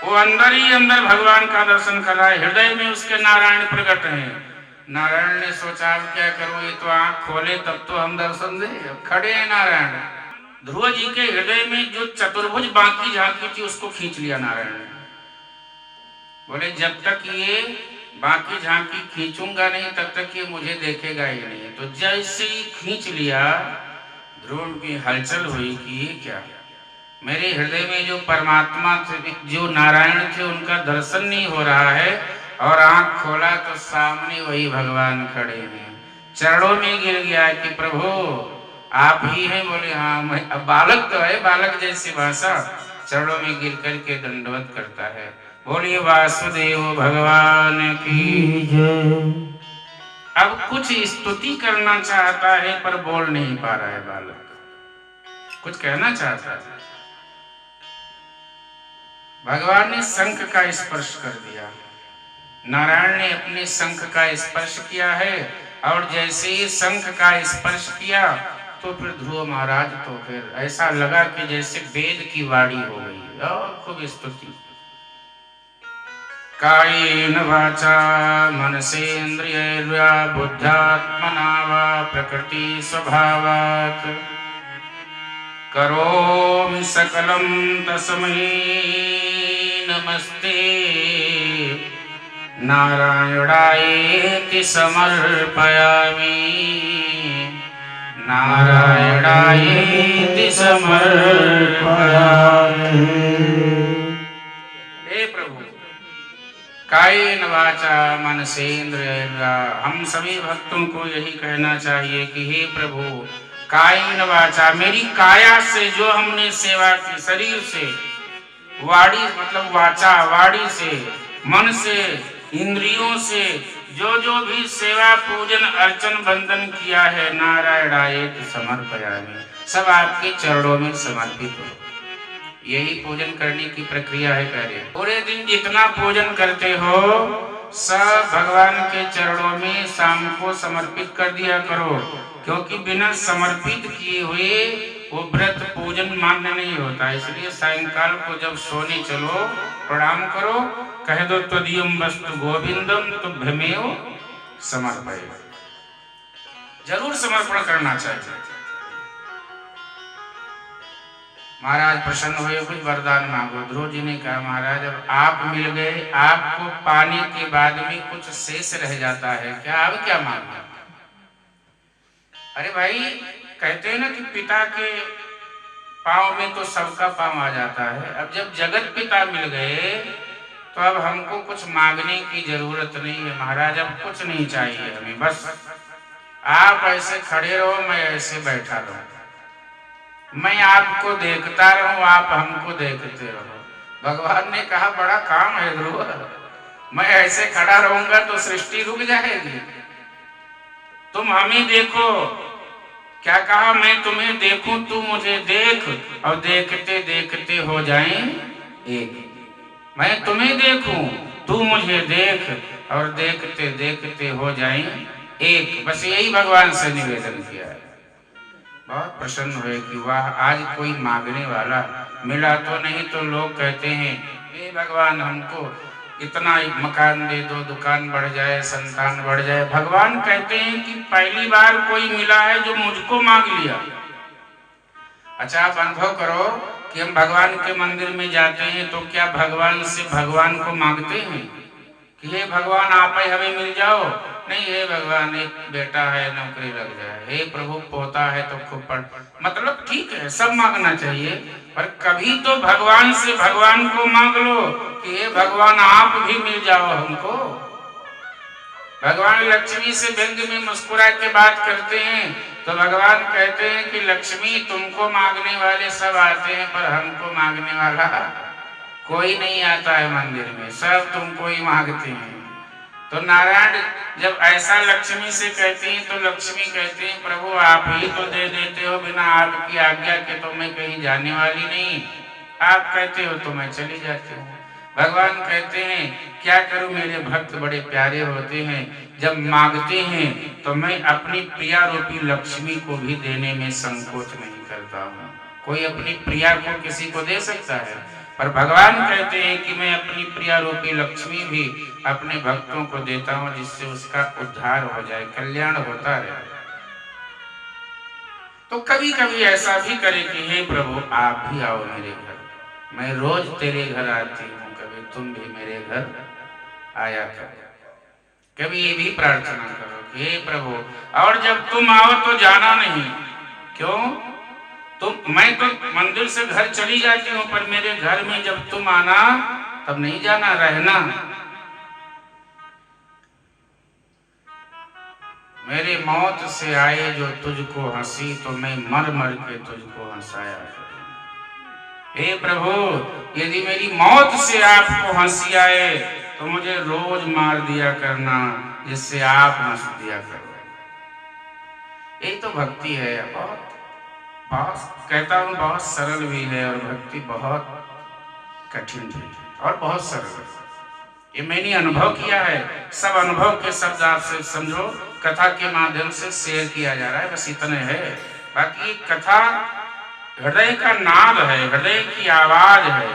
वो अंदर ही अंदर भगवान का दर्शन कर रहा है, हृदय में उसके नारायण प्रकट हैं। नारायण ने सोचा अब क्या करूं, ये तो आंख खोले तब तो हम दर्शन दें। अब खड़े हैं नारायण। ध्रुव जी के हृदय में जो चतुर्भुज बाकी झांकी थी उसको खींच लिया नारायण ने। बोले जब तक ये बाकी झांकी खींचूंगा नहीं तब तक ये मुझे देखेगा ही नहीं। तो जैसे ही खींच लिया, ध्रुव की हलचल हुई कि ये क्या, मेरे हृदय में जो परमात्मा थे, जो नारायण थे, उनका दर्शन नहीं हो रहा है। और आंख खोला तो सामने वही भगवान खड़े हैं। चरणों में गिर गया कि प्रभु आप ही हैं। बोले हाँ मैं। अब बालक तो है, बालक जैसी भाषा, चरणों में गिर करके दंडवत करता है। बोलिए वासुदेव भगवान की जय। अब कुछ स्तुति करना चाहता है पर बोल नहीं पा रहा है बालक, कुछ कहना चाहता है। भगवान ने शंख का स्पर्श कर दिया, नारायण ने अपने शंख का स्पर्श किया है। और जैसे ही शंख का स्पर्श किया तो फिर ध्रुव महाराज तो फिर ऐसा लगा कि जैसे वेद की वाणी हो गई। और खूब स्तुति। कायेन वाचा मनसेन्द्रियैर्वा बुद्ध्यात्मना वा प्रकृति स्वभावात् करोमि सकलं तस्मै नमस्ते नारायणायेति समर्पयामि। नारायणायेति समर्पयामि। हे प्रभु, कायेन वाचा मनसेन्द्रियैर्वा, हम सभी भक्तों को यही कहना चाहिए कि हे प्रभु, कायेन वाचा, मेरी काया से जो हमने सेवा की, शरीर से, वाणी मतलब वाचा, वाणी से, मन से, इंद्रियों से जो जो भी सेवा पूजन अर्चन बंदन किया है, नारायणायेति समर्पयामि, सब आपके चरणों में समर्पित हो। यही पूजन करने की प्रक्रिया है। कार्य पूरे दिन जितना पूजन करते हो सब भगवान के चरणों में शाम को समर्पित कर दिया करो, क्योंकि बिना समर्पित किए हुए वो व्रत पूजन मान्य नहीं होता। इसलिए सायंकाल को जब सोने चलो प्रणाम करो, कह दो त्वदीयं वस्तु गोविंदम तुभ्यमेव समर्पयामि। जरूर समर्पण करना चाहिए। महाराज प्रसन्न हुए, कुछ वरदान मांगो। ध्रुव जी ने कहा महाराज अब आप मिल गए, आपको पाने के बाद में कुछ शेष रह जाता है क्या, अब क्या मांगना। अरे भाई कहते हैं ना कि पिता के पांव में तो सबका पांव आ जाता है। अब जब जगत पिता मिल गए तो अब हमको कुछ मांगने की जरूरत नहीं है महाराज। अब कुछ नहीं चाहिए हमें, बस आप ऐसे खड़े रहो, मैं ऐसे बैठा रहूं, मैं आपको देखता रहूं, आप हमको देखते रहो। भगवान ने कहा बड़ा काम है ध्रुव, मैं ऐसे खड़ा रहूंगा तो सृष्टि रुक जाएगी। तुम हमें देखो। क्या कहा, मैं तुम्हें देखूं तू मुझे देख, और देखते देखते हो जाएं एक। मैं तुम्हें देखूं तू मुझे देख, और देखते देखते हो जाएं एक। बस यही भगवान से निवेदन किया है। बहुत प्रसन्न हुए कि वाह आज कोई मांगने वाला मिला। तो नहीं तो लोग कहते हैं हे भगवान हमको इतना मकान दे दो, दुकान बढ़ जाए, संतान बढ़ जाए। भगवान कहते हैं कि पहली बार कोई मिला है जो मुझको मांग लिया। अच्छा आप अनुभव करो कि हम भगवान के मंदिर में जाते हैं तो क्या भगवान से भगवान को मांगते हैं कि हे भगवान आप ही हमें मिल जाओ? नहीं, हे भगवान एक बेटा है नौकरी लग जाए, हे प्रभु पोता है तो खूब पढ़। मतलब ठीक है सब मांगना चाहिए, पर कभी तो भगवान से भगवान को मांग लो कि हे भगवान आप भी मिल जाओ हमको। भगवान लक्ष्मी से व्यंग में मुस्कुरा के बात करते हैं तो भगवान कहते हैं कि लक्ष्मी तुमको मांगने वाले सब आते हैं पर हमको मांगने वाला कोई नहीं आता है मंदिर में, सब तुमको ही मांगते हैं। तो नारायण जब ऐसा लक्ष्मी से कहती हैं तो लक्ष्मी कहती हैं प्रभु आप ही तो दे देते हो, बिना आपकी आज्ञा के तो मैं कहीं जाने वाली नहीं, आप कहते हो तो मैं चली जाती हूँ। भगवान कहते हैं क्या करूं, मेरे भक्त बड़े प्यारे होते हैं, जब मांगते हैं तो मैं अपनी प्रिया रूपी लक्ष्मी को भी देने में संकोच नहीं करता हूँ। कोई अपनी प्रिया को किसी को दे सकता है? पर भगवान कहते हैं कि मैं अपनी प्रिया रूपी लक्ष्मी भी अपने भक्तों को देता हूं, जिससे उसका उद्धार हो जाए, कल्याण होता रहे। तो कभी कभी ऐसा भी करे कि हे प्रभु आप भी आओ मेरे घर, मैं रोज तेरे घर आती हूँ, कभी तुम भी मेरे घर आया करो। कभी ये भी प्रार्थना करो कि हे प्रभु, और जब तुम आओ तो जाना नहीं। क्यों? मैं तो मंदिर से घर चली जाती हूँ, पर मेरे घर में जब तुम आना तब नहीं जाना, रहना। मेरे मौत से आए जो तुझको हंसी, तो मैं मर मर के तुझको हंसाया। हे प्रभु, यदि मेरी मौत से आपको हंसी आए तो मुझे रोज मार दिया करना, जिससे आप हंस दिया करो। यही तो भक्ति है। बहुत बहुत कहता हूँ, बहुत सरल भी है और भक्ति बहुत कठिन भी है और बहुत सरल है। ये मैंने अनुभव किया है। सब अनुभव के शब्द आपसे समझो, कथा के माध्यम से शेयर किया जा रहा है, बस इतने है। बाकी कथा हृदय का नाद है, हृदय की आवाज है।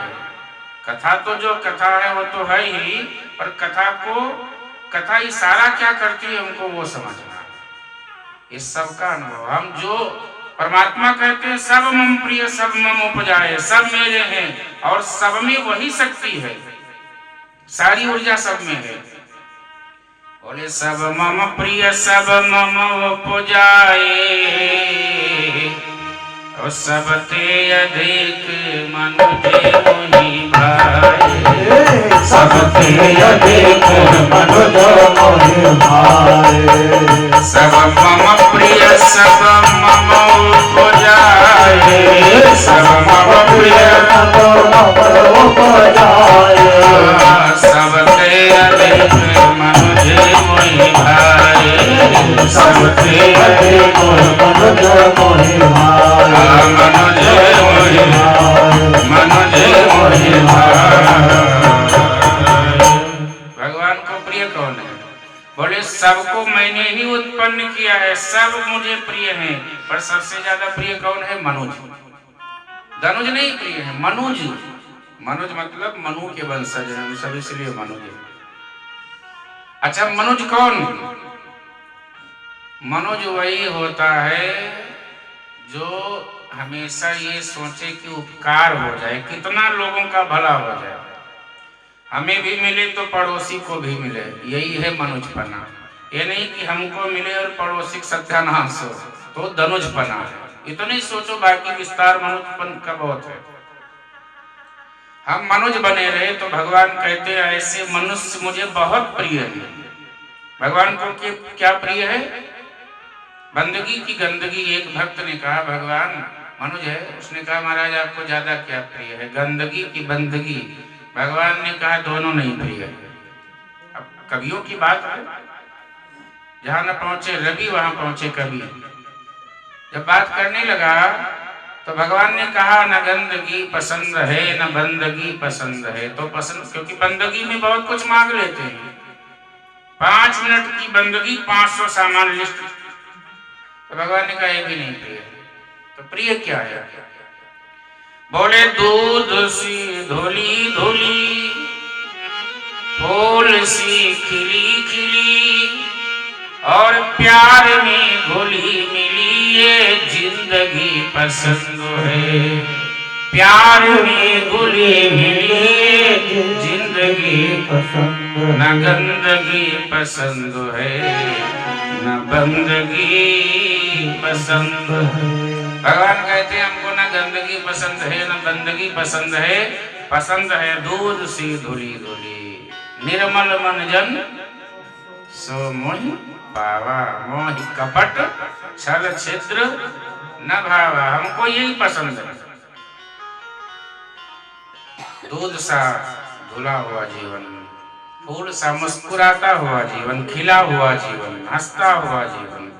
कथा तो जो कथा है वो तो है ही, पर कथा इशारा क्या करती है हमको वो समझना। इस सब का अनुभव हम जो परमात्मा कहते हैं, सब मम प्रिय सब मम उपजाए, सब मेरे हैं, और सब में वही शक्ति है, सारी ऊर्जा सब में है। बोले सब मम प्रिय सब मम उपजाए, और सबते अधिक मनुजे मोहि भाए, सबते अधिक मनुजे मोहि भाए। सब मम प्रिय सब मम उपजाए, सब मम प्रिय सब मम उपजाए, सबते अधिक मनुजे मोहि भाए, सबते अधिक मनुजे मोहि भाए। भगवान को प्रिय कौन है? बोले सबको मैंने ही उत्पन्न किया है, सब मुझे प्रिय हैं, पर सबसे ज्यादा प्रिय कौन है? मनुज। धनुज नहीं प्रिय है, मनुज। मनुज मतलब मनु के वंशज हैं हम सब, इसलिए मनुज है। अच्छा, मनुज कौन? मनुज वही होता है जो हमेशा ये सोचे कि उपकार हो जाए, कितना लोगों का भला हो जाए, हमें भी मिले तो पड़ोसी को भी मिले। यही है मनुजपना। ये नहीं कि हमको मिले और पड़ोसी सत्यानाश हो, तो धनुजपना है। इतने सोचो, बाकी विस्तार मनुजपन का बहुत है। हम मनुज बने रहे तो भगवान कहते हैं ऐसे मनुष्य मुझे बहुत प्रिय है। भगवान को क्या प्रिय है? बंदगी की गंदगी। एक भक्त ने कहा, भगवान मनुज है, उसने कहा महाराज आपको ज्यादा क्या प्रिय है, गंदगी की बंदगी? भगवान ने कहा दोनों नहीं प्रिय है। अब कवियों की बात है, जहां न पहुंचे रवि वहां पहुंचे कवि। जब बात करने लगा तो भगवान ने कहा न गंदगी पसंद है न बंदगी पसंद है। तो पसंद, क्योंकि बंदगी में बहुत कुछ मांग लेते हैं। 5 मिनट की बंदगी 500 सामान लिस्ट। तो भगवान ने कहा ये भी नहीं प्रिय। तो प्रिय क्या है? बोले दूध सी धुली धुली, फूल सी खिली खिली, और प्यार में घुली मिली ये जिंदगी पसंद है। प्यार में घुली मिली जिंदगी पसंद, न गंदगी पसंद है न बंदगी पसंद है। भगवान कहते हैं हमको न गंदगी पसंद है न बंदगी पसंद है, पसंद है दूध सी धुली धुली। निर्मल मन जन सो मोहि भावा, मोहि कपट छल छिद्र न भावा। हमको यही पसंद है, दूध सा धुला हुआ जीवन, फूल सा मुस्कुराता हुआ जीवन, खिला हुआ जीवन, हंसता हुआ जीवन,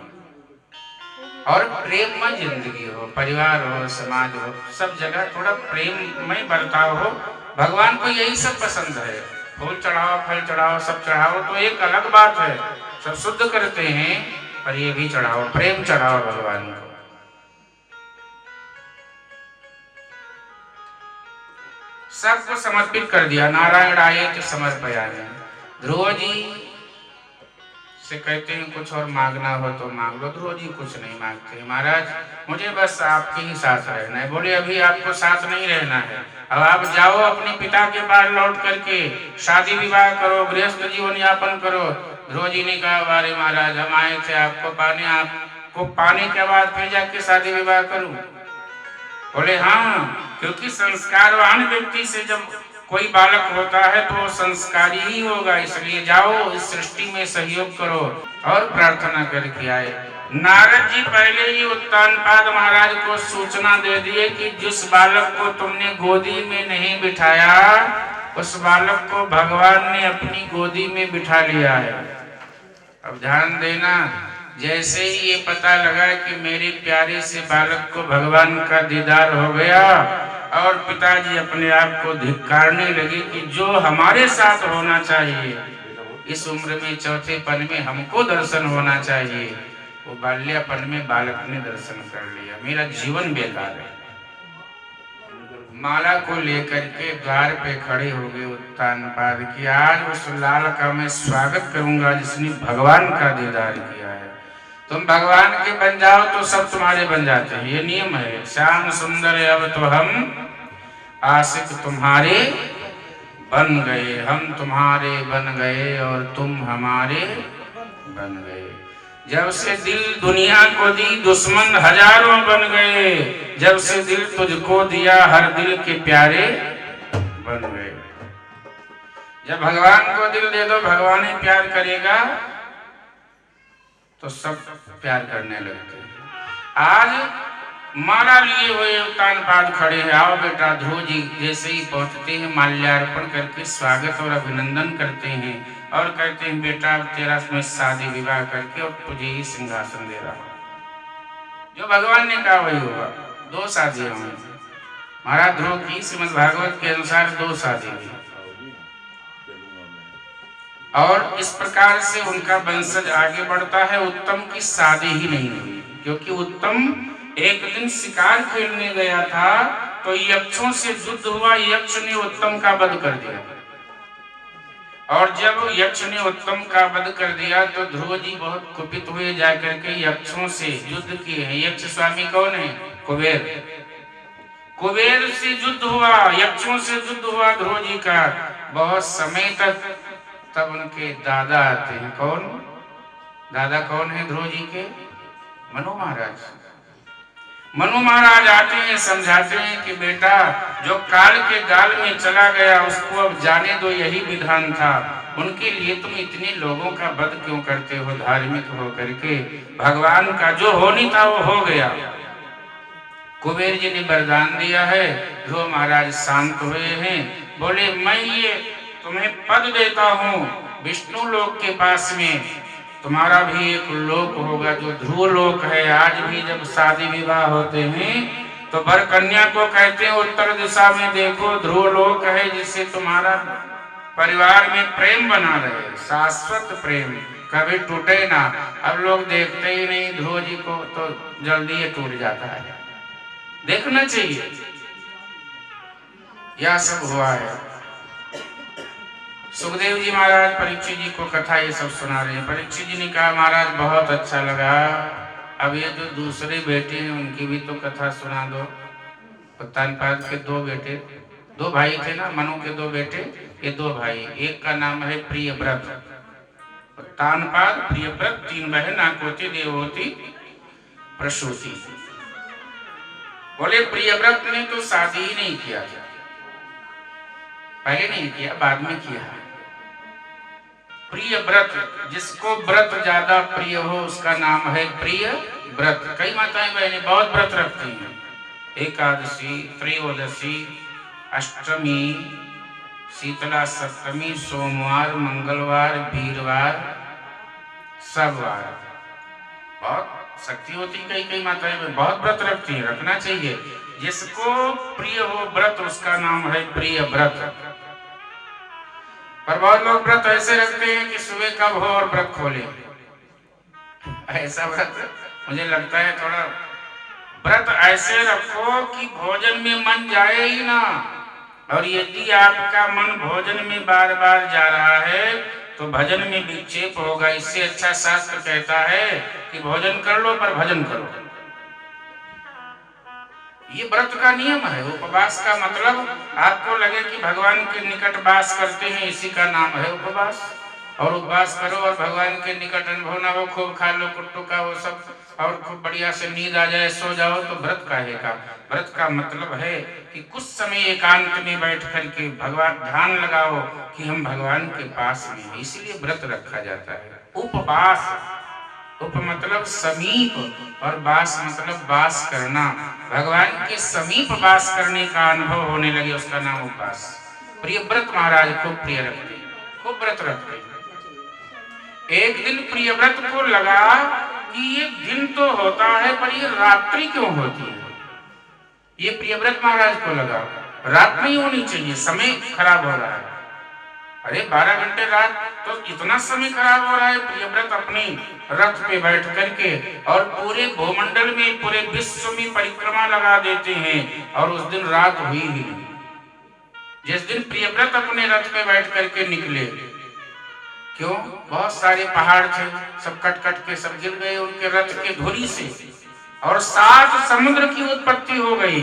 और प्रेममय जिंदगी हो, परिवार हो, समाज हो, सब जगह थोड़ा प्रेम में बर्ताव हो। भगवान को यही सब पसंद है। फूल चढ़ाओ, फल चढ़ाओ, सब चढ़ाओ तो एक अलग बात है, सब शुद्ध करते हैं, पर ये भी चढ़ाओ, प्रेम चढ़ाओ भगवान को। सबको समर्पित कर दिया। नारायण आए तो समर्पयामि। ध्रुव जी से कहते हैं कुछ और मांगना हो तो मांग लो। ध्रुव जी कुछ नहीं मांगते, महाराज मुझे बस आपके ही साथ रहना है। बोले अभी आपको साथ नहीं रहना है, अब आप जाओ अपने पिता के पास लौट करके शादी विवाह करो, गृहस्थ जीवन यापन करो। ध्रुव जी ने कहा अरे महाराज हम आए थे आपको पाने, आपको पाने के बाद फिर जाके शादी विवाह करूं? बोले हाँ, क्योंकि संस्कारवान व्यक्ति से जब कोई बालक होता है तो वो संस्कारी ही होगा, इसलिए जाओ इस सृष्टि में सहयोग करो। और प्रार्थना करके आए। नारद जी पहले ही उत्तानपाद महाराज को सूचना दे दिए कि जिस बालक को तुमने गोदी में नहीं बिठाया उस बालक को भगवान ने अपनी गोदी में बिठा लिया है। अब ध्यान देना, जैसे ही ये पता लगा कि मेरे प्यारे से बालक को भगवान का दीदार हो गया और पिताजी अपने आप को धिक्कारने लगे कि जो हमारे साथ होना चाहिए इस उम्र में चौथेपन में हमको दर्शन होना चाहिए, वो बाल्यापन में बालक ने दर्शन कर लिया। मेरा जीवन बेकार है। माला को लेकर के द्वार पे खड़े हो गए उत्तानपाद की, आज उस लाल का मैं स्वागत करूंगा जिसने भगवान का दीदार किया है। तुम भगवान के बन जाओ तो सब तुम्हारे बन जाते हैं, ये नियम है। श्याम सुंदर अब तो हम आशिक तुम्हारे बन गए, हम तुम्हारे बन गए और तुम हमारे बन गए। जब से दिल दुनिया को दी दुश्मन हजारों बन गए, जब से दिल तुझको दिया हर दिल के प्यारे बन गए। जब भगवान को दिल दे दो भगवान ही प्यार करेगा तो सब प्यार करने लगते हैं। आज माला लिए हुए उत्तानपाद खड़े हैं, आओ बेटा। ध्रुव जी जैसे ही पहुंचते हैं माल्यार्पण करके स्वागत और अभिनंदन करते हैं और कहते हैं बेटा तेरा मैं शादी विवाह करके और तुझे ही सिंहासन दे रहा हूं। जो भगवान ने कहा वही होगा। दो शादी हुई महाराज ध्रुव की, श्रीमद् भागवत के अनुसार दो शादी हुई और इस प्रकार से उनका वंशज आगे बढ़ता है। उत्तम की शादी ही नहीं हुई क्योंकि उत्तम एक दिन शिकार खेलने गया था तो यक्षों से युद्ध हुआ, यक्ष ने उत्तम का वध कर दिया और जब यक्ष ने उत्तम का वध कर दिया तो ध्रुव जी बहुत कुपित हुए, जाकर के यक्षों से युद्ध किए हैं। यक्ष स्वामी कौन है? कुबेर। कुबेर से युद्ध हुआ, यक्षों से युद्ध हुआ ध्रुव जी का बहुत समय तक। तब उनके दादा आते हैं। कौन दादा? कौन है ध्रुव जी के? मनु महाराज। मनु महाराज आते हैं, समझाते हैं कि बेटा जो काल के गाल में चला गया उसको अब जाने दो, यही विधान था। उनके लिए तुम इतने लोगों का वध क्यों करते हो धार्मिक हो करके? भगवान का जो होनी था वो हो गया। कुबेर जी ने वरदान दिया है। ध्रुव महाराज शांत हुए हैं, बोले मैं ये तुम्हें पद देता हूँ विष्णु लोक के पास में, तुम्हारा भी एक लोक होगा जो ध्रुव लोक है। आज भी जब शादी विवाह होते हैं तो वर कन्या को कहते हैं उत्तर दिशा में देखो ध्रुव लोक है, जिससे तुम्हारा परिवार में प्रेम बना रहे, शाश्वत प्रेम कभी टूटे ना। अब लोग देखते ही नहीं ध्रुव जी को तो जल्दी ये टूट जाता है। देखना चाहिए। यह सब हुआ है। सुखदेव जी महाराज परीक्षित जी को कथा ये सब सुना रहे हैं। परीक्षित जी ने कहा महाराज बहुत अच्छा लगा, अब ये जो दूसरे बेटे हैं उनकी भी तो कथा सुना दो। उत्तानपाद के दो बेटे, दो भाई थे ना, मनु के दो बेटे, ये दो भाई, एक का नाम है प्रियव्रत। उत्तानपाद, प्रियव्रत, तीन बहन आकोति, देवहोति, प्रसूति। बोले प्रियव्रत ने तो शादी ही नहीं किया था, पहले नहीं किया बाद में किया। प्रिय व्रत, जिसको व्रत ज्यादा प्रिय हो उसका नाम है प्रिय व्रत। कई माताएं बहनें बहुत व्रत रखती हैं, एकादशी, त्रयोदशी, अष्टमी, शीतला सप्तमी, सोमवार, मंगलवार, वीरवार, सब वार। बहुत शक्ति होती, कई कई माताएं बहुत व्रत रखती हैं, रखना चाहिए। जिसको प्रिय हो व्रत उसका नाम है प्रिय व्रत। पर बहुत लोग व्रत ऐसे रखते हैं कि सुबह कब हो और व्रत खोले। ऐसा व्रत मुझे लगता है थोड़ा, व्रत ऐसे रखो कि भोजन में मन जाए ही ना। और यदि आपका मन भोजन में बार बार जा रहा है तो भजन में विक्षेप होगा। इससे अच्छा शास्त्र कहता है कि भोजन कर लो पर भजन करो। ये व्रत का नियम है। उपवास का मतलब आपको लगे कि भगवान के निकट वास करते हैं, इसी का नाम है उपवास। और उपवास करो और भगवान के निकट अनुभव ना हो, खूब खा लो कुट्टू का वो सब और खूब बढ़िया से नींद आ जाए, सो जाओ, तो व्रत काहे का। व्रत का मतलब है कि कुछ समय एकांत में बैठ करके भगवान ध्यान लगाओ कि हम भगवान के पास में हैं, इसीलिए व्रत रखा जाता है। उपवास, उप मतलब समीप और वास मतलब वास करना। भगवान के समीप वास करने का अनुभव होने लगे, उसका नाम उपवास। प्रिय व्रत महाराज खूब प्रिय रखते, खूब व्रत रखते। एक दिन प्रियव्रत को लगा कि ये दिन तो होता है पर ये रात्रि क्यों होती है। ये प्रियव्रत महाराज को लगा रात नहीं होनी चाहिए, समय खराब हो रहा है। अरे 12 घंटे रात, तो इतना समय खराब हो रहा है। प्रियव्रत अपनी रथ पे बैठ करके और पूरे भूमंडल में, पूरे विश्व में परिक्रमा लगा देते हैं और उस दिन रात हुई ही नहीं। जिस दिन प्रियव्रत अपने रथ पे बैठ करके निकले, क्यों, बहुत सारे पहाड़ थे, सब कट कट के सब गिर गए उनके रथ के धूलि से, और 7 समुद्र की उत्पत्ति हो गई।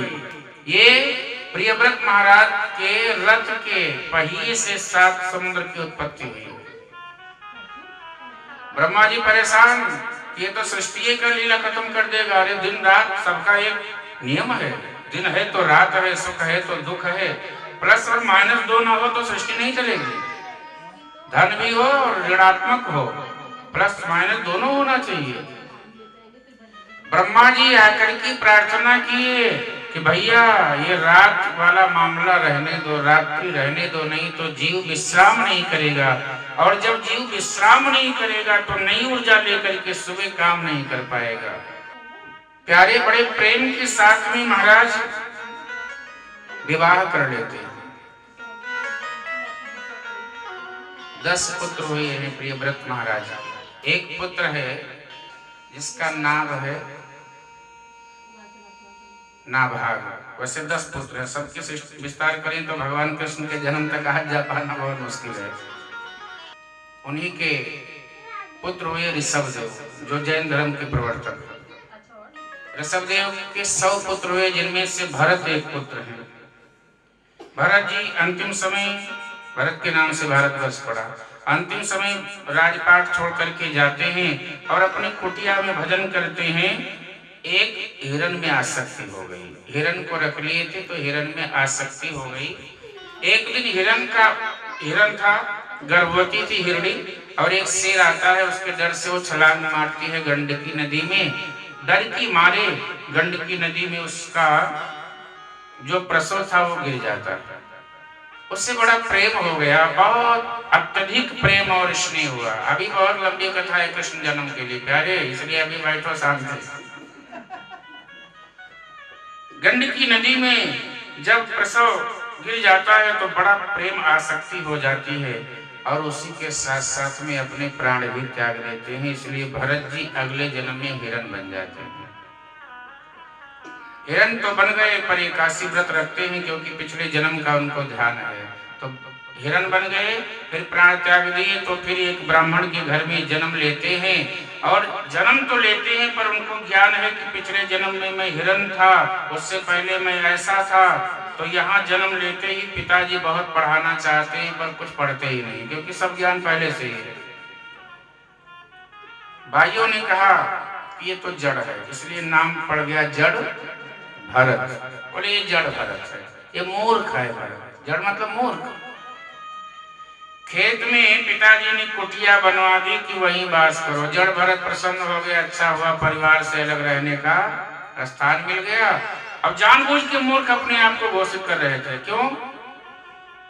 ये प्रियव्रत महाराज के रथ के पहिए से 7 समुद्र की उत्पत्ति हुई। ब्रह्मा जी परेशान, ये तो सृष्टि का लीला खत्म कर देगा। अरे दिन रात सबका एक नियम है, दिन है तो रात है, सुख है तो दुख है, प्लस और माइनस 2 ना हो तो सृष्टि नहीं चलेगी। धन भी हो और ऋणात्मक हो, प्लस माइनस दोनों होना चाहिए। ब्रह्मा जी आकर की प्रार्थना किए कि भैया ये रात वाला मामला रहने दो, रात्रि रहने दो, नहीं तो जीव विश्राम नहीं करेगा, और जब जीव विश्राम नहीं करेगा तो नई ऊर्जा लेकर के सुबह काम नहीं कर पाएगा। प्यारे बड़े प्रेम के साथ में महाराज विवाह कर लेते हैं। 10 पुत्र हुए हैं प्रियव्रत महाराज। एक पुत्र है जिसका नाम है नाभाग। वैसे 10 पुत्र हैं, सबके विस्तार करें तो भगवान कृष्ण के जन्म तक आज जा पाना बहुत मुश्किल है। उन्हीं के पुत्र हुए ऋषभदेव, जो जैन धर्म के प्रवर्तक। ऋषभदेव के 100 पुत्र हुए, जिनमें से भरत एक पुत्र है। भरत जी अंतिम समय, भरत के नाम से भारतवर्ष पड़ा, अंतिम समय राजपाट छोड़ करके जाते हैं और अपनी कुटिया में भजन करते हैं। एक हिरण में आसक्ति हो गई, हिरण को रख लिए थे तो हिरण में आसक्ति हो गई। एक दिन हिरण था, गर्भवती थी हिरणी, और एक शेर आता है, उसके डर से वो छलांग मारती है गंडकी नदी में। डर की मारे गंडकी नदी में उसका जो प्रसव था वो गिर जाता है। उससे बड़ा प्रेम हो गया, बहुत अत्यधिक प्रेम और स्नेह हुआ। अभी बहुत लंबी कथा है कृष्ण जन्म के लिए प्यारे, इसलिए अभी बैठो शांति। गंडकी नदी में जब प्रसव गिर जाता है तो बड़ा प्रेम आसक्ति हो जाती है, और उसी के साथ साथ में अपने प्राण भी त्याग देते हैं। इसलिए भरत जी अगले जन्म में हिरण बन जाते हैं। हिरण तो बन गए पर एकादशी व्रत रखते हैं, क्योंकि पिछले जन्म का उनको ध्यान है। तो हिरण बन गए, फिर प्राण त्याग दिए, तो फिर एक ब्राह्मण के घर में जन्म लेते हैं। और जन्म तो लेते हैं पर उनको ज्ञान है कि पिछले जन्म में मैं हिरण था, उससे पहले मैं ऐसा था। तो यहाँ जन्म लेते ही पिताजी बहुत पढ़ाना चाहते हैं पर कुछ पढ़ते ही नहीं, क्योंकि सब ज्ञान पहले से ही है। भाइयों ने कहा कि ये तो जड़ है, इसलिए नाम पड़ गया जड़ भरत। बोले ये जड़ भरत है, ये मूर्ख है भरत। जड़ मतलब मूर्ख। खेत में पिताजी ने कुटिया बनवा दी कि वहीं वास करो। जड़ भरत प्रसन्न हो गया, अच्छा हुआ परिवार से अलग रहने का स्थान मिल गया। अब जानबूझ के मूर्ख अपने आप को घोषित कर रहे थे, क्यों?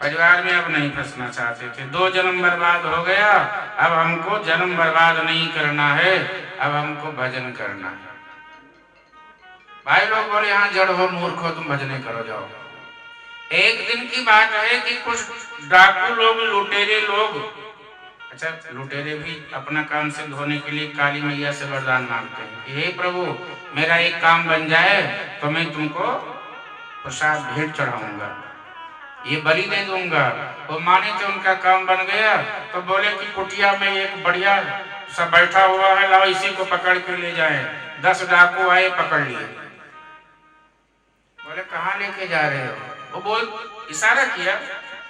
परिवार में अब नहीं फंसना चाहते थे। 2 जन्म बर्बाद हो गया, अब हमको जन्म बर्बाद नहीं करना है, अब हमको भजन करना है। भाई लोग बोले यहाँ जड़ हो, मूर्ख हो, तुम भजने करो जाओ। एक दिन की बात है कि कुछ डाकू लोग, लुटेरे लोग, अच्छा लुटेरे भी अपना काम सिद्ध होने के लिए काली मैया से वरदान मांगते हैं कि हे प्रभु मेरा एक काम बन जाए तो मैं तुमको प्रसाद भेंट चढ़ाऊंगा। ये बलि दे दूंगा। वो माने तो उनका काम बन गया। तो बोले कि कुटिया में एक बढ़िया सब बैठा हुआ है, लाओ इसी को पकड़ के ले जाए। 10 डाकू आए, पकड़ लिए। बोले कहाँ लेके जा रहे हो? वो बोल इशारा किया,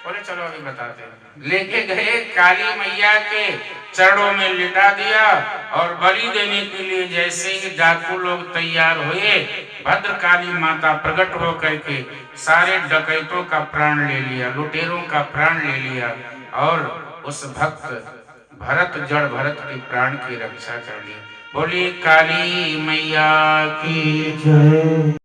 बोले चलो अभी बताते हैं। लेके गए, काली मैया के चरणों में लिटा दिया और बलि देने के लिए जैसे ही डाकू लोग तैयार हुए, भद्रकाली माता प्रकट हो करके सारे डकैतों का प्राण ले लिया, लुटेरों का प्राण ले लिया और उस भक्त भरत जड़ भरत के प्राण की रक्षा कर ली। बोली काली मैया की जय।